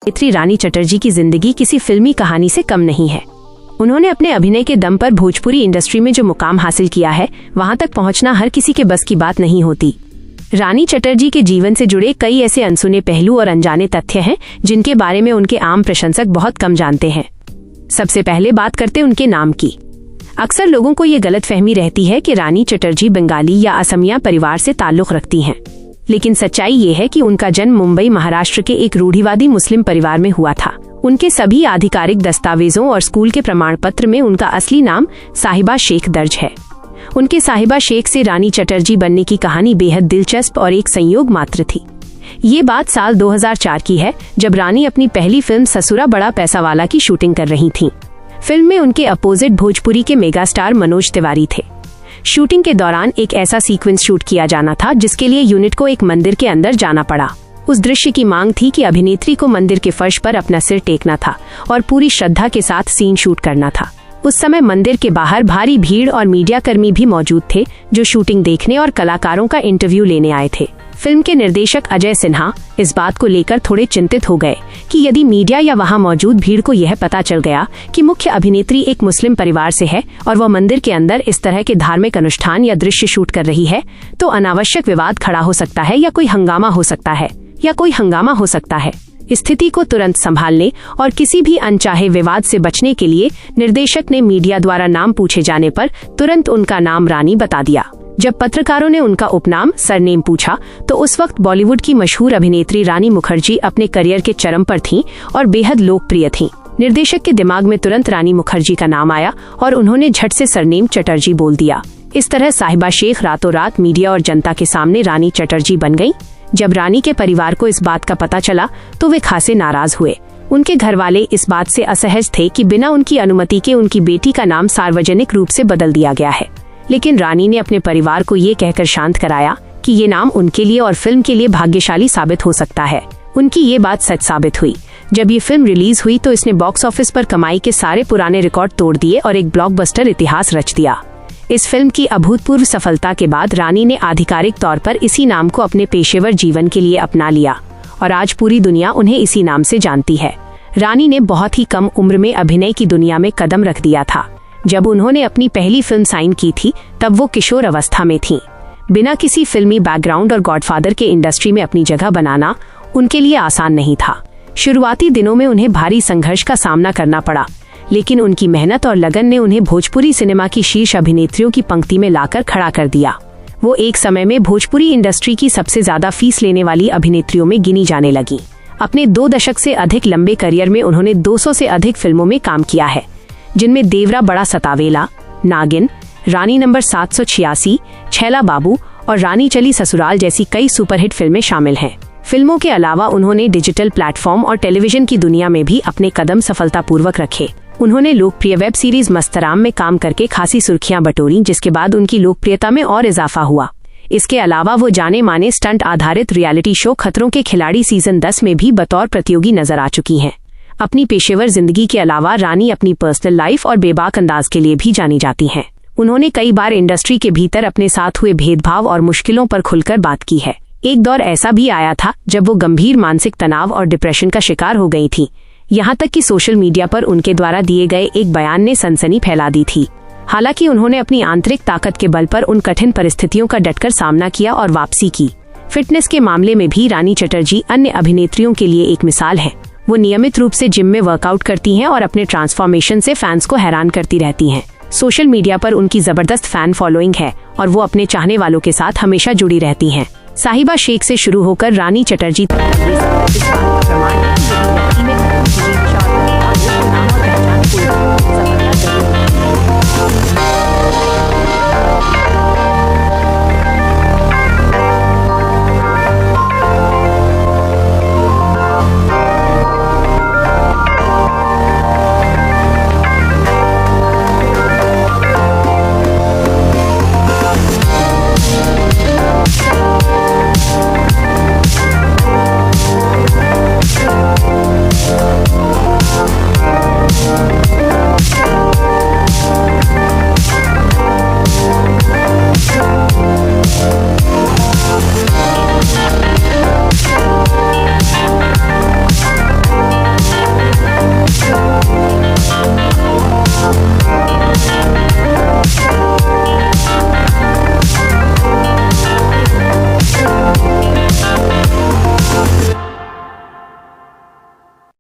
अभिनेत्री रानी चटर्जी की जिंदगी किसी फिल्मी कहानी से कम नहीं है। उन्होंने अपने अभिनय के दम पर भोजपुरी इंडस्ट्री में जो मुकाम हासिल किया है, वहां तक पहुंचना हर किसी के बस की बात नहीं होती। रानी चटर्जी के जीवन से जुड़े कई ऐसे अनसुने पहलू और अनजाने तथ्य हैं जिनके बारे में उनके आम प्रशंसक बहुत कम जानते हैं। सबसे पहले बात करते उनके नाम की। अक्सर लोगों को ये गलतफहमी रहती है कि रानी चटर्जी बंगाली या असमिया परिवार से ताल्लुक रखती हैं, लेकिन सच्चाई ये है कि उनका जन्म मुंबई महाराष्ट्र के एक रूढ़िवादी मुस्लिम परिवार में हुआ था। उनके सभी आधिकारिक दस्तावेजों और स्कूल के प्रमाण पत्र में उनका असली नाम साहिबा शेख दर्ज है। उनके साहिबा शेख से रानी चटर्जी बनने की कहानी बेहद दिलचस्प और एक संयोग मात्र थी। ये बात साल 2004 की है, जब रानी अपनी पहली फिल्म ससुरा बड़ा पैसा वाला की शूटिंग कर रही थीं। फिल्म में उनके अपोजिट भोजपुरी के मेगास्टार मनोज तिवारी थे। शूटिंग के दौरान एक ऐसा सीक्वेंस शूट किया जाना था जिसके लिए यूनिट को एक मंदिर के अंदर जाना पड़ा। उस दृश्य की मांग थी कि अभिनेत्री को मंदिर के फर्श पर अपना सिर टेकना था और पूरी श्रद्धा के साथ सीन शूट करना था। उस समय मंदिर के बाहर भारी भीड़ और मीडिया कर्मी भी मौजूद थे, जो शूटिंग देखने और कलाकारों का इंटरव्यू लेने आए थे। फिल्म के निर्देशक अजय सिन्हा इस बात को लेकर थोड़े चिंतित हो गए कि यदि मीडिया या वहां मौजूद भीड़ को यह पता चल गया कि मुख्य अभिनेत्री एक मुस्लिम परिवार से है और वह मंदिर के अंदर इस तरह के धार्मिक अनुष्ठान या दृश्य शूट कर रही है, तो अनावश्यक विवाद खड़ा हो सकता है या कोई हंगामा हो सकता है। स्थिति को तुरंत संभालने और किसी भी अनचाहे विवाद से बचने के लिए निर्देशक ने मीडिया द्वारा नाम पूछे जाने पर तुरंत उनका नाम रानी बता दिया। जब पत्रकारों ने उनका उपनाम सरनेम पूछा तो उस वक्त बॉलीवुड की मशहूर अभिनेत्री रानी मुखर्जी अपने करियर के चरम पर थीं और बेहद लोकप्रिय थीं। निर्देशक के दिमाग में तुरंत रानी मुखर्जी का नाम आया और उन्होंने झट से सरनेम चटर्जी बोल दिया। इस तरह साहिबा शेख रातों रात मीडिया और जनता के सामने रानी चटर्जी बन गयी। जब रानी के परिवार को इस बात का पता चला तो वे खासे नाराज हुए। उनके घर वाले इस बात से असहज थे कि बिना उनकी अनुमति के उनकी बेटी का नाम सार्वजनिक रूप से बदल दिया गया है, लेकिन रानी ने अपने परिवार को ये कहकर शांत कराया कि ये नाम उनके लिए और फिल्म के लिए भाग्यशाली साबित हो सकता है। उनकी ये बात सच साबित हुई। जब ये फिल्म रिलीज हुई तो इसने बॉक्स ऑफिस पर कमाई के सारे पुराने रिकॉर्ड तोड़ दिए और एक ब्लॉकबस्टर इतिहास रच दिया। इस फिल्म की अभूतपूर्व सफलता के बाद रानी ने आधिकारिक तौर पर इसी नाम को अपने पेशेवर जीवन के लिए अपना लिया और आज पूरी दुनिया उन्हें इसी नाम से जानती है। रानी ने बहुत ही कम उम्र में अभिनय की दुनिया में कदम रख दिया था। जब उन्होंने अपनी पहली फिल्म साइन की थी तब वो किशोर अवस्था में थीं। बिना किसी फिल्मी बैकग्राउंड और गॉडफादर के इंडस्ट्री में अपनी जगह बनाना उनके लिए आसान नहीं था। शुरुआती दिनों में उन्हें भारी संघर्ष का सामना करना पड़ा, लेकिन उनकी मेहनत और लगन ने उन्हें भोजपुरी सिनेमा की शीर्ष अभिनेत्रियों की पंक्ति में लाकर खड़ा कर दिया। वो एक समय में भोजपुरी इंडस्ट्री की सबसे ज्यादा फीस लेने वाली अभिनेत्रियों में गिनी जाने लगी। अपने 2 दशक से अधिक लंबे करियर में उन्होंने 200 से अधिक फिल्मों में काम किया है, जिनमें देवरा बड़ा सतावेला, नागिन, रानी नंबर 786, छैला बाबू और रानी चली ससुराल जैसी कई सुपरहिट फिल्में शामिल हैं। फिल्मों के अलावा उन्होंने डिजिटल प्लेटफॉर्म और टेलीविजन की दुनिया में भी अपने कदम सफलतापूर्वक रखे। उन्होंने लोकप्रिय वेब सीरीज मस्तराम में काम करके खासी सुर्खियां बटोरी, जिसके बाद उनकी लोकप्रियता में और इजाफा हुआ। इसके अलावा वो जाने माने स्टंट आधारित रियलिटी शो खतरों के खिलाड़ी सीजन 10 में भी बतौर प्रतियोगी नजर आ चुकी हैं। अपनी पेशेवर जिंदगी के अलावा रानी अपनी पर्सनल लाइफ और बेबाक अंदाज के लिए भी जानी जाती हैं। उन्होंने कई बार इंडस्ट्री के भीतर अपने साथ हुए भेदभाव और मुश्किलों पर खुलकर बात की है। एक दौर ऐसा भी आया था जब वो गंभीर मानसिक तनाव और डिप्रेशन का शिकार हो गई थी। यहाँ तक कि सोशल मीडिया पर उनके द्वारा दिए गए एक बयान ने सनसनी फैला दी थी। हालांकि उन्होंने अपनी आंतरिक ताकत के बल पर उन कठिन परिस्थितियों का डटकर सामना किया और वापसी की। फिटनेस के मामले में भी रानी चटर्जी अन्य अभिनेत्रियों के लिए एक मिसाल है। वो नियमित रूप से जिम में वर्कआउट करती हैं और अपने ट्रांसफॉर्मेशन से फैंस को हैरान करती रहती हैं। सोशल मीडिया पर उनकी जबरदस्त फैन फॉलोइंग है और वो अपने चाहने वालों के साथ हमेशा जुड़ी रहती हैं। साहिबा शेख से शुरू होकर रानी चटर्जी तक